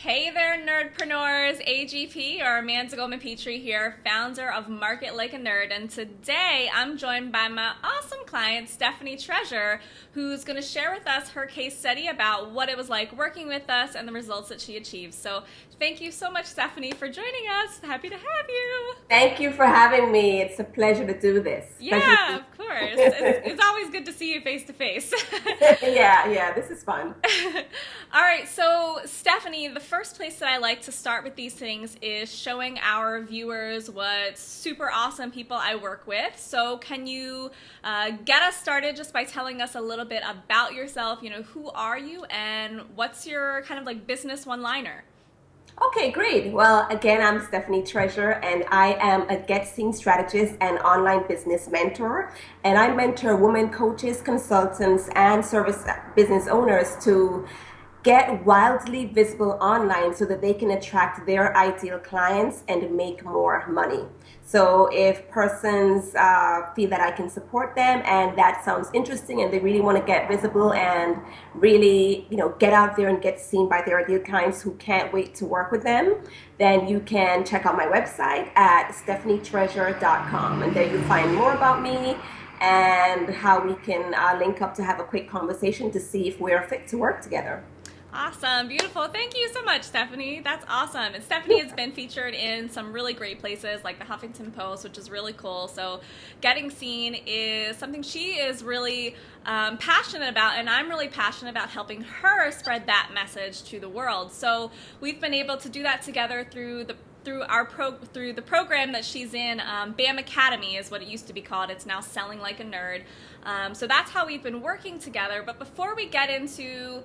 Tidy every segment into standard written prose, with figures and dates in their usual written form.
Hey there, nerdpreneurs. AGP, or Amanda Goldman-Petrie here, founder of Market Like a Nerd. And today I'm joined by my awesome client, Stephanie Treasure, who's going to share with us her case study about what it was like working with us and the results that she achieved. So thank you so much, Stephanie, for joining us. Happy to have you. Thank you for having me. It's a pleasure to do this. Pleasure Yeah, to of course. It's always good to see you face to face. yeah, this is fun. All right, so Stephanie, the first place that I like to start with these things is showing our viewers what super awesome people I work with. So can you get us started just by telling us a little bit about yourself? You know, who are you and what's your kind of like business one-liner? Okay, great. Well, again, I'm Stephanie Treasure, and I am a Get Seen strategist and online business mentor. And I mentor women coaches, consultants, and service business owners to get wildly visible online so that they can attract their ideal clients and make more money. So if persons feel that I can support them and that sounds interesting and they really want to get visible and really, get out there and get seen by their ideal clients who can't wait to work with them, then you can check out my website at stephanietreasure.com, and there you'll find more about me and how we can link up to have a quick conversation to see if we're fit to work together. Awesome. Beautiful. Thank you so much, Stephanie. That's awesome. And Stephanie has been featured in some really great places like the Huffington Post, which is really cool. So getting seen is something she is really passionate about, and I'm really passionate about helping her spread that message to the world. So we've been able to do that together through the program that she's in. BAM Academy is what it used to be called. It's now Selling Like a Nerd. So that's how we've been working together. But before we get into,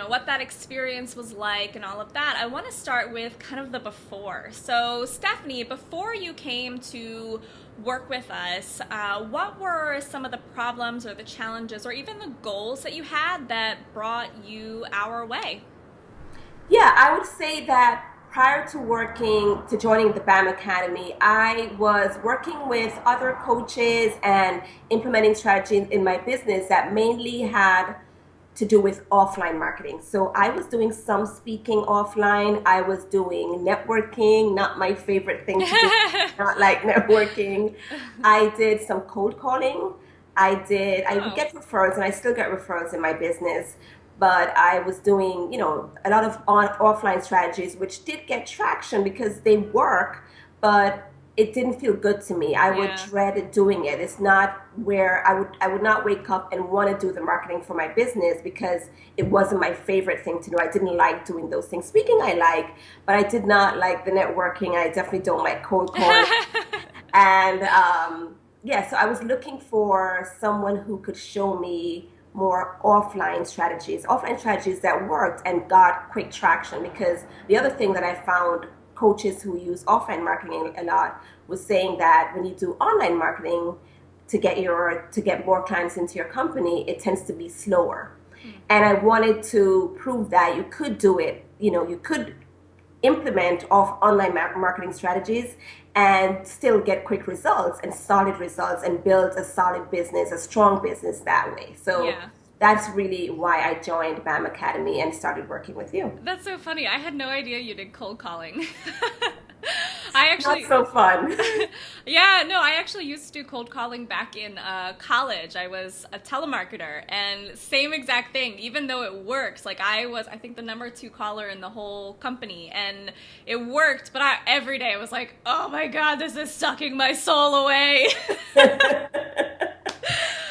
what that experience was like and all of that, I want to start with kind of the before. So Stephanie, before you came to work with us, what were some of the problems or the challenges or even the goals that you had that brought you our way? Yeah, I would say that prior to joining the BAM Academy, I was working with other coaches and implementing strategies in my business that mainly had to do with offline marketing. So I was doing some speaking offline. I was doing networking, not my favorite thing to do, not like networking. I did some cold calling. I would Oh, get referrals, and I still get referrals in my business, but I was doing, a lot of offline strategies, which did get traction because they work, but it didn't feel good to me. I would yeah. dread doing it. It's not where I would not wake up and want to do the marketing for my business because it wasn't my favorite thing to do. I didn't like doing those things. Speaking I like, but I did not like the networking. I definitely don't like cold calling. And yeah, so I was looking for someone who could show me more offline strategies that worked and got quick traction. Because the other thing that I found coaches who use offline marketing a lot was saying that when you do online marketing to get more clients into your company, it tends to be slower. And I wanted to prove that you could do it. You could implement of online marketing strategies and still get quick results and solid results and build a solid business, a strong business that way. So Yeah. that's really why I joined BAM Academy and started working with you. That's so funny. I had no idea you did cold calling. I Not actually, so fun. yeah, no, I actually used to do cold calling back in college. I was a telemarketer, and same exact thing. Even though it works, like I think, the number two caller in the whole company, and it worked. But every day I was like, oh my God, this is sucking my soul away.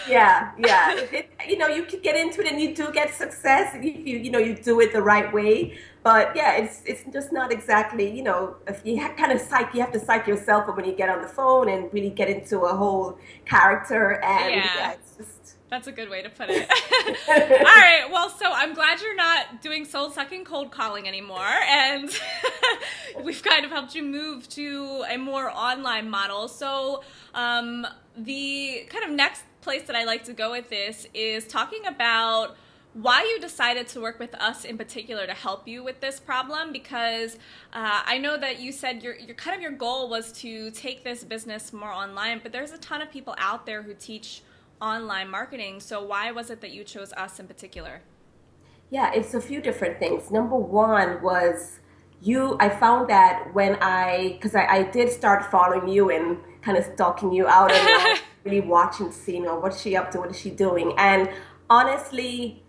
Yeah. You could get into it and you do get success if you do it the right way. But yeah, it's just not exactly, if you you have to psych yourself up when you get on the phone and really get into a whole character. And Yeah. yeah, it's just. That's a good way to put it. All right. Well, so I'm glad you're not doing soul sucking cold calling anymore. And we've kind of helped you move to a more online model. So the kind of next place that I like to go with this is talking about why you decided to work with us in particular to help you with this problem, because I know that you said your kind of your goal was to take this business more online, but there's a ton of people out there who teach online marketing. So why was it that you chose us in particular? Yeah, it's a few different things. Number one was I found that because I did start following you and kind of stalking you out and really watching to see, what's she up to, what is she doing? And honestly,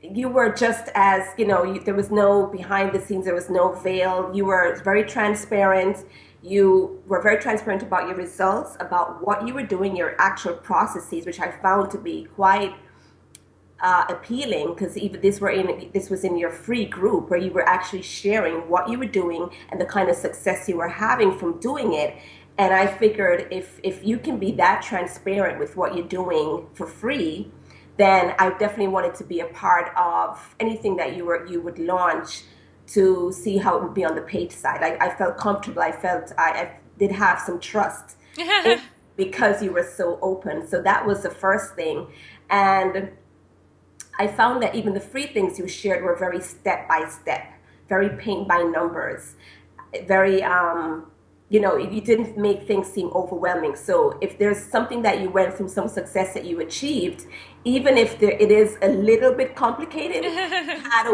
you were just as, there was no behind the scenes, there was no veil. You were very transparent. You were very transparent about your results, about what you were doing, your actual processes, which I found to be quite appealing, because even this was in your free group where you were actually sharing what you were doing and the kind of success you were having from doing it. And I figured if you can be that transparent with what you're doing for free, then I definitely wanted to be a part of anything that you would launch, to see how it would be on the paid side. I felt comfortable. I felt I did have some trust because you were so open. So that was the first thing. And I found that even the free things you shared were very step by step, very paint by numbers, very, you didn't make things seem overwhelming. So if there's something that you went through, some success that you achieved, even if it is a little bit complicated, you have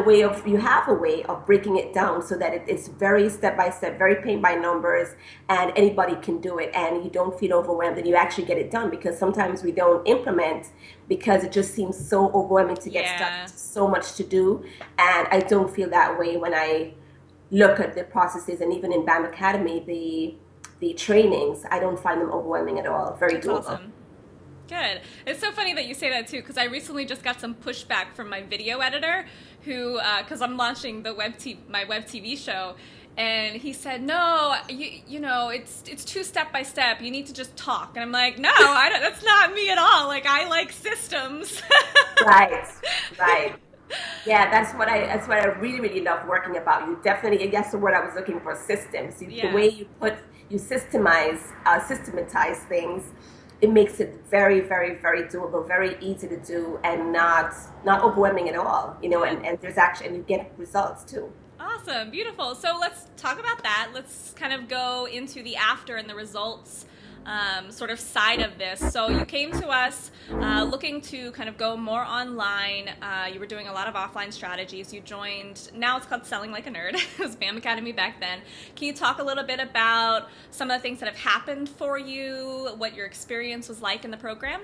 a way of breaking it down so that it's very step by step, very paint by numbers, and anybody can do it, and you don't feel overwhelmed, and you actually get it done. Because sometimes we don't implement because it just seems so overwhelming to get stuck, so much to do. And I don't feel that way when I look at the processes, and even in BAM Academy, the trainings, I don't find them overwhelming at all. Very doable. Awesome. Good. It's so funny that you say that too, because I recently just got some pushback from my video editor, who, because I'm launching my web TV show, and he said, no, it's too step by step. You need to just talk. And I'm like, no, that's not me at all. Like, I like systems. Right. Yeah, that's what I really, really love working about. You definitely, that's the word I was looking for, systems. The way you systematize things, it makes it very, very, very doable, very easy to do, and not overwhelming at all. And there's actually, and you get results too. Awesome, beautiful. So let's talk about that. Let's kind of go into the after and the results sort of side of this. So you came to us looking to kind of go more online. You were doing a lot of offline strategies. You joined, now it's called Selling Like a Nerd. It was BAM Academy back then. Can you talk a little bit about some of the things that have happened for you, what your experience was like in the program?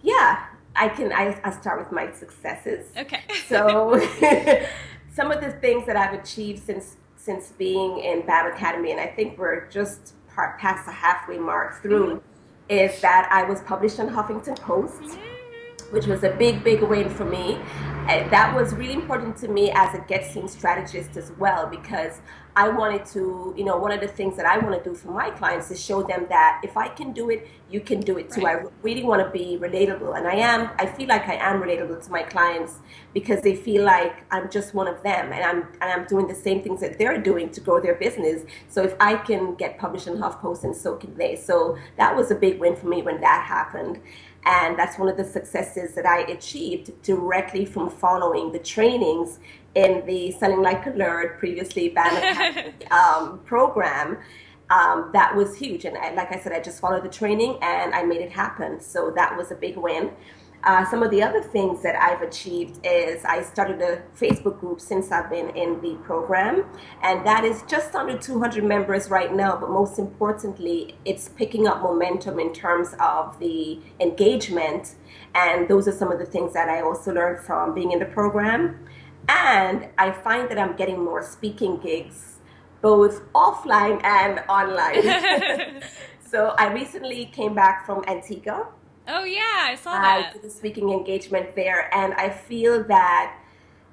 Yeah, I'll start with my successes. Okay. So some of the things that I've achieved since being in BAM Academy, and I think we're just past the halfway mark through, is that I was published on Huffington Post, which was a big, big win for me. And that was really important to me as a Get Seen strategist as well, because I wanted to, one of the things that I want to do for my clients is show them that if I can do it, you can do it too. Right. I really want to be relatable, and I feel like I am relatable to my clients, because they feel like I'm just one of them, and I'm doing the same things that they're doing to grow their business. So if I can get published in HuffPost, and so can they. So that was a big win for me when that happened. And that's one of the successes that I achieved directly from following the trainings in the Selling Like a Nerd, previously BAM Academy program. That was huge. And like I said, I just followed the training and I made it happen. So that was a big win. Some of the other things that I've achieved is I started a Facebook group since I've been in the program, and that is just under 200 members right now. But most importantly, it's picking up momentum in terms of the engagement, and those are some of the things that I also learned from being in the program. And I find that I'm getting more speaking gigs, both offline and online. So I recently came back from Antigua. Oh yeah, I saw that. I did a speaking engagement there, and I feel that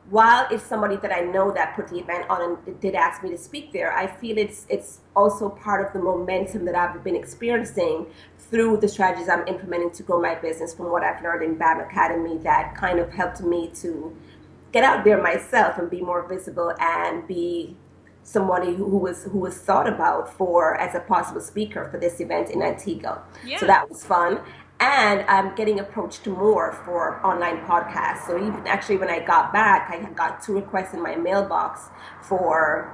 while it's somebody that I know that put the event on and did ask me to speak there, I feel it's also part of the momentum that I've been experiencing through the strategies I'm implementing to grow my business from what I've learned in BAM Academy, that kind of helped me to get out there myself and be more visible and be somebody who was thought about for as a possible speaker for this event in Antigua. Yeah. So that was fun. And I'm getting approached more for online podcasts. So even actually when I got back, I got 2 requests in my mailbox for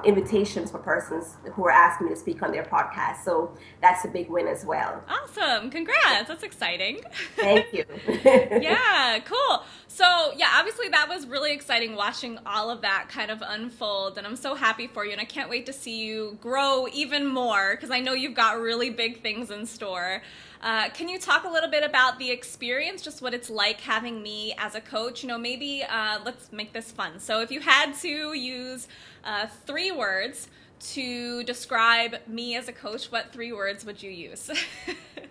invitations for persons who are asking me to speak on their podcast. So that's a big win as well. Awesome. Congrats. That's exciting. Thank you. Yeah, cool. So, yeah, obviously that was really exciting watching all of that kind of unfold. And I'm so happy for you. And I can't wait to see you grow even more because I know you've got really big things in store. Can you talk a little bit about the experience, just what it's like having me as a coach? You know, maybe let's make this fun. So, if you had to use 3 words to describe me as a coach, what 3 words would you use?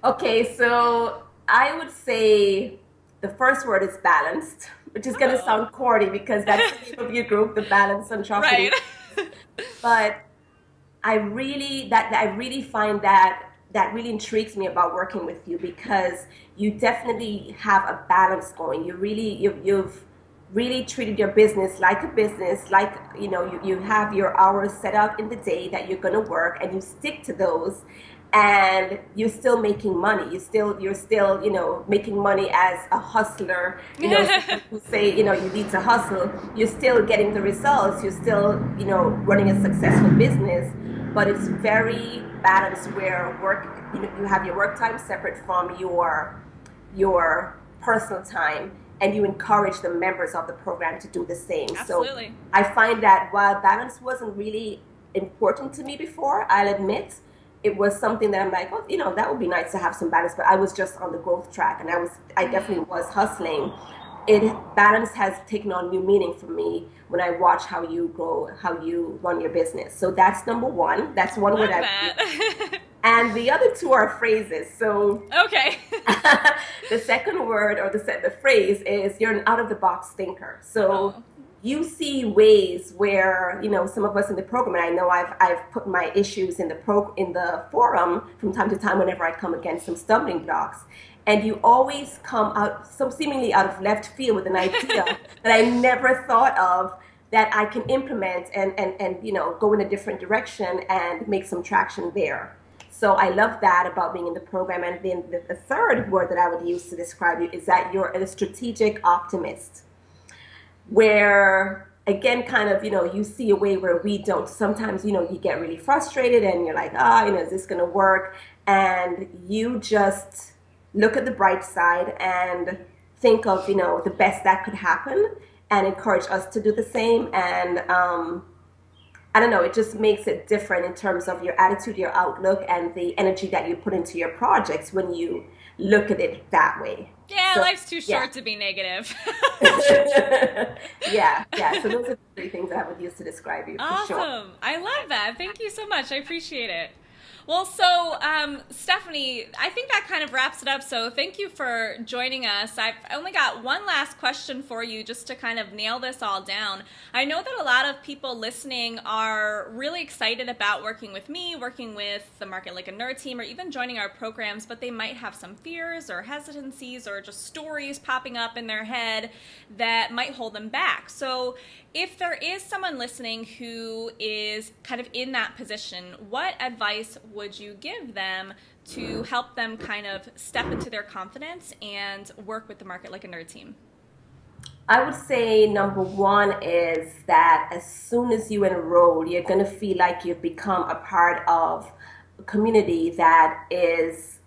Okay, so I would say the first word is balanced, which is going to Oh, sound corny because that's the name of your group, the Balance right. Entrepreneur. But I really find that that really intrigues me about working with you because you definitely have a balance going. You've really treated your business like a business, like you have your hours set out in the day that you're going to work, and you stick to those, and you're still making money. You're still making money as a hustler. Who say you need to hustle. You're still getting the results. You're still running a successful business, but it's very balanced where you have your work time separate from your personal time, and you encourage the members of the program to do the same. So Absolutely. I find that while balance wasn't really important to me before, I'll admit it was something that I'm like, oh, that would be nice to have some balance, but I was just on the growth track, and I definitely was hustling. Balance has taken on new meaning for me when I watch how you grow, how you run your business. So that's number one. That's one Love word I would use. that. And the other two are phrases. So Okay. the second word, or the phrase is, you're an out of the box thinker. So Oh. you see ways where some of us in the program, and I know I've put my issues in the forum from time to time whenever I come against some stumbling blocks, and you always come out some seemingly out of left field with an idea that I never thought of, that I can implement and go in a different direction and make some traction there. So I love that about being in the program. And then the third word that I would use to describe you is that you're a strategic optimist, where again, kind of, you see a way where we don't. Sometimes, you get really frustrated and you're like, is this going to work? And you just look at the bright side and think of, the best that could happen, and encourage us to do the same. And I don't know, it just makes it different in terms of your attitude, your outlook, and the energy that you put into your projects when you look at it that way. Yeah, So, life's too yeah. short to be negative. Yeah. So those are the 3 things that I would use to describe you for sure. Awesome. I love that. Thank you so much. I appreciate it. Well, so Stephanie, I think that kind of wraps it up. So thank you for joining us. I've only got one last question for you just to kind of nail this all down. I know that a lot of people listening are really excited about working with me, working with the Market Like a Nerd team, or even joining our programs, but they might have some fears or hesitancies or just stories popping up in their head that might hold them back. So if there is someone listening who is kind of in that position, what advice would you give them to help them kind of step into their confidence and work with the Market Like a Nerd team? I would say number one is that as soon as you enroll, you're going to feel like you've become a part of a community that is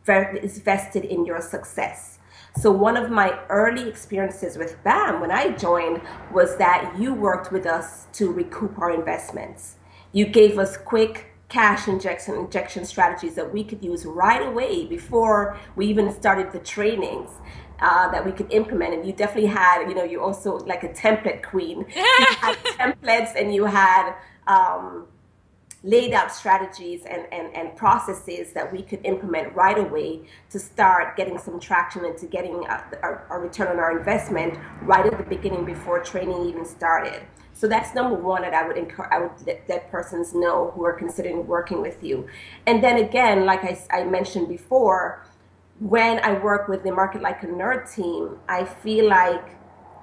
vested in your success. So one of my early experiences with BAM when I joined was that you worked with us to recoup our investments. You gave us quick cash injection strategies that we could use right away before we even started the trainings, that we could implement. And you definitely had, you also like a template queen. You had templates, and you had laid out strategies and processes that we could implement right away to start getting some traction and to getting a return on our investment right at the beginning before training even started. So that's number one that I would let persons know who are considering working with you. And then again, like I mentioned before, when I work with the Market Like a Nerd team, I feel like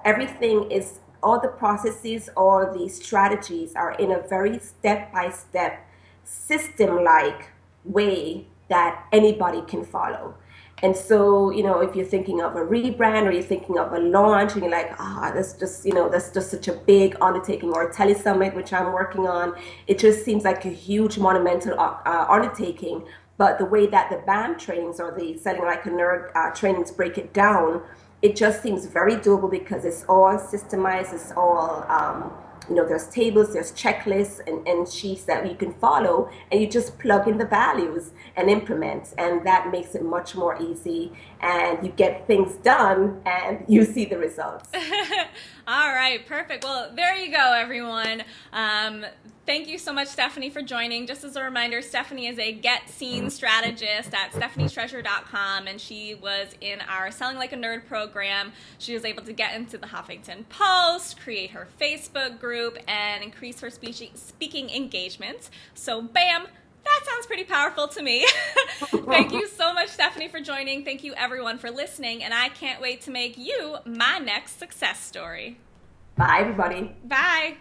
everything is, all the processes, all the strategies are in a very step-by-step, system-like way that anybody can follow. And so, if you're thinking of a rebrand, or you're thinking of a launch, and you're like, that's just such a big undertaking, or a telesummit, which I'm working on, it just seems like a huge monumental undertaking. But the way that the BAM trainings, or the Selling Like a Nerd trainings, break it down, it just seems very doable because it's all systemized, it's all, there's tables, there's checklists and sheets that you can follow, and you just plug in the values and implement, and that makes it much more easy, and you get things done and you see the results. All right, perfect. Well, there you go, everyone. Thank you so much, Stephanie, for joining. Just as a reminder, Stephanie is a Get Seen strategist at stephanietreasure.com, and she was in our Selling Like a Nerd program. She was able to get into the Huffington Post, create her Facebook group, and increase her speaking engagements. So, bam! That sounds pretty powerful to me. Thank you so much, Stephanie, for joining. Thank you, everyone, for listening, and I can't wait to make you my next success story. Bye, everybody. Bye.